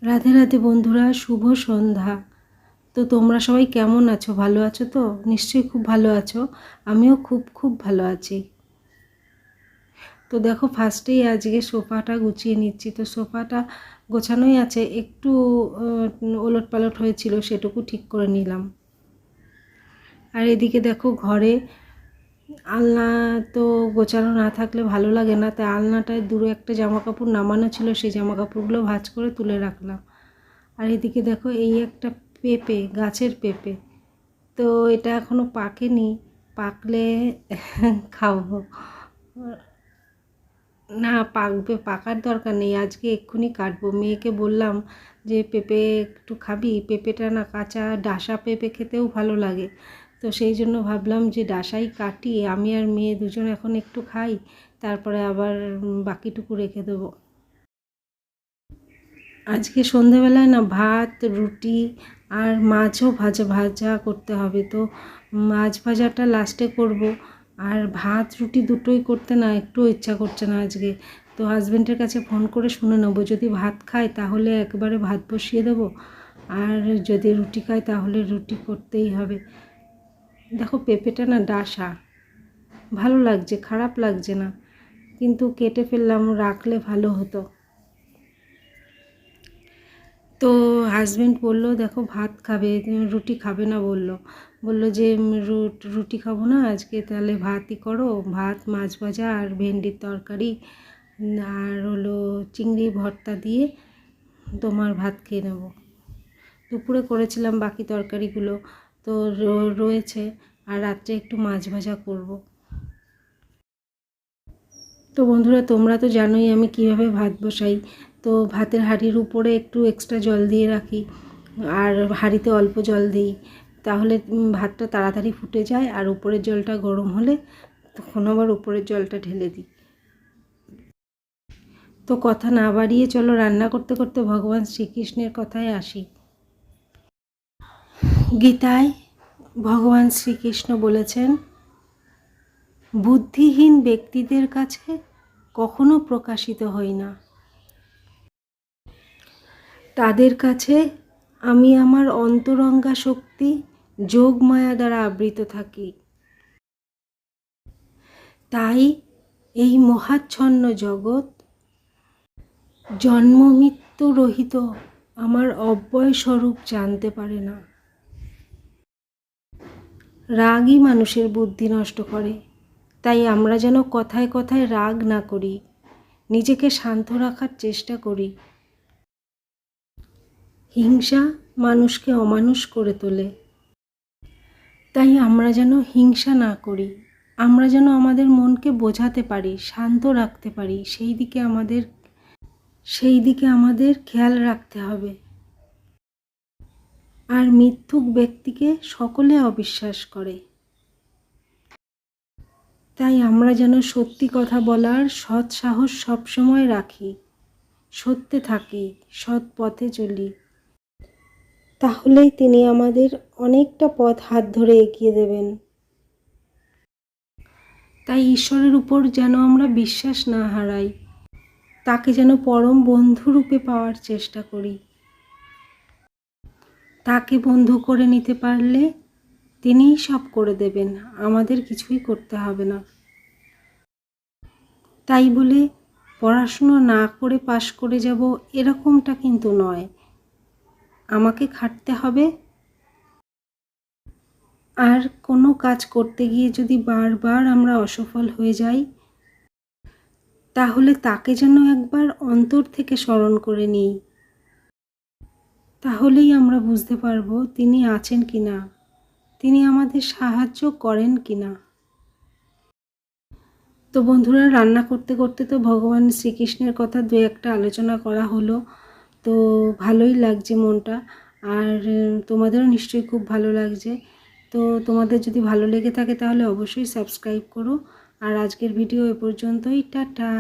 রাধে রাধে বন্ধুরা, শুভ সন্ধ্যা। তো তোমরা সবাই কেমন আছো? ভালো আছো তো? নিশ্চয়ই খুব ভালো আছো। আমিও খুব খুব ভালো আছি। তো দেখো, ফার্স্টেই আজকে সোফাটা গুছিয়ে নিচ্ছি। তো সোফাটা গোছানোই আছে, একটু ওলট পালট হয়েছিল, সেটুকু ঠিক করে নিলাম। আর এদিকে দেখো, ঘরে আলনা তো গোছানো না থাকলে ভালো লাগে না, তাই আলনাটায় দূরে একটা জামা কাপড় নামানো ছিল, সেই জামা কাপড়গুলো ভাঁজ করে তুলে রাখলাম। আর এদিকে দেখো, এই একটা পেঁপে, গাছের পেঁপে, তো এটা এখনো পাকেনি, পাকলে খাবো। না, পাকবে, পাকার দরকার নেই, আজকে এক্ষুনি কাটবো। মেয়েকে বললাম যে পেঁপে একটু খাবি, পেঁপেটা না কাঁচা ডাসা পেঁপে খেতেও ভালো লাগে। তো সেই জন্য ভাবলাম যে ডাসাই কাটি, আমি আর মেয়ে দুজন এখন একটু খাই, তারপরে আবার বাকিটুকু রেখে দেবো। আজকে সন্ধেবেলায় না ভাত, রুটি আর মাছও ভাজা ভাজা করতে হবে। তো মাছ ভাজাটা লাস্টে করব, আর ভাত রুটি দুটোই করতে না একটু ইচ্ছা করছে না আজকে। তো হাজব্যান্ডের কাছে ফোন করে শুনে নেবো, যদি ভাত খায় তাহলে একবারে ভাত বসিয়ে দেবো, আর যদি রুটি খায় তাহলে রুটি করতেই হবে। দেখো, পেঁপেটা না ডাসা, ভালো লাগছে, খারাপ লাগছে না, কিন্তু কেটে ফেললাম, রাখলে ভালো হতো। তো হাজব্যান্ড বললো, দেখো ভাত খাবে, রুটি খাবে না, বললো যে রুটি খাবো না আজকে, তাহলে ভাতই করো, ভাত, মাছ ভাজা আর ভেন্ডির তরকারি আর হলো চিংড়ি ভর্তা দিয়ে তোমার ভাত খেয়ে নেব। দুপুরে করেছিলাম বাকি তরকারিগুলো, তো রয়েছে, আর রাত্রে একটু মাছ ভাজা করব। তো বন্ধুরা, তোমরা তো জানোই আমি কিভাবে ভাত বসাই। তো ভাতের হাঁড়ির উপরে একটু এক্সট্রা জল দিয়ে রাখি, আর হাঁড়িতে অল্প জল দিই, তাহলে ভাতটা তাড়াতাড়ি ফুটে যায়, আর উপরের জলটা গরম হলে তখন আবার উপরের জলটা ঢেলে দিই। তো কথা না বাড়িয়ে চলো রান্না করতে করতে ভগবান শ্রীকৃষ্ণের কথায় আসি। গীতায় ভগবান শ্রীকৃষ্ণ বলেছেন, বুদ্ধিহীন ব্যক্তিদের কাছে কখনো প্রকাশিত হই না, তাদের কাছে আমি আমার অন্তরঙ্গা শক্তি যোগ মায়া দ্বারা আবৃত থাকি। তাই এই মহাচ্ছন্ন জগৎ জন্ম মৃত্যু রহিত আমার অব্যয় স্বরূপ জানতে পারে না। রাগই মানুষের বুদ্ধি নষ্ট করে, তাই আমরা যেন কথায় কথায় রাগ না করি, নিজেকে শান্ত রাখার চেষ্টা করি। হিংসা মানুষকে অমানুষ করে তোলে, তাই আমরা যেন হিংসা না করি, আমরা যেন আমাদের মনকে বোঝাতে পারি, শান্ত রাখতে পারি, সেই দিকে আমাদের খেয়াল রাখতে হবে। আর মিথ্যুক ব্যক্তিকে সকলে অবিশ্বাস করে, তাই আমরা যেন সত্যি কথা বলার সৎ সাহস সবসময় রাখি, সত্যে থাকি, সৎ পথে চলি, তাহলেই তিনি আমাদের অনেকটা পথ হাত ধরে এগিয়ে দেবেন। তাই ঈশ্বরের উপর যেন আমরা বিশ্বাস না হারাই, তাকে যেন পরম বন্ধুরূপে পাওয়ার চেষ্টা করি। তাকে বন্ধু করে নিতে পারলে তিনিই সব করে দেবেন, আমাদের কিছুই করতে হবে না। তাই বলে পড়াশুনো না করে পাশ করে যাব এরকমটা কিন্তু নয়, আমাকে খাটতে হবে। আর কোনো কাজ করতে গিয়ে যদি বারবার আমরা অসফল হয়ে যাই, তাহলে তাকে যেন একবার অন্তর থেকে স্মরণ করে নিই, তাহলেই আমরা বুঝতে পারবো তিনি আছেন কিনা, তিনি আমাদের সাহায্য করেন কিনা। তো বন্ধুরা, রান্না করতে করতে তো ভগবান শ্রীকৃষ্ণের কথা দু একটা আলোচনা করা হলো, তো ভালোই লাগছে মনটা, আর তোমাদেরও নিশ্চয়ই খুব ভালো লাগছে। তো তোমাদের যদি ভালো লেগে থাকে তাহলে অবশ্যই সাবস্ক্রাইব করো, আর আজকের ভিডিও এ পর্যন্তই, টাটা।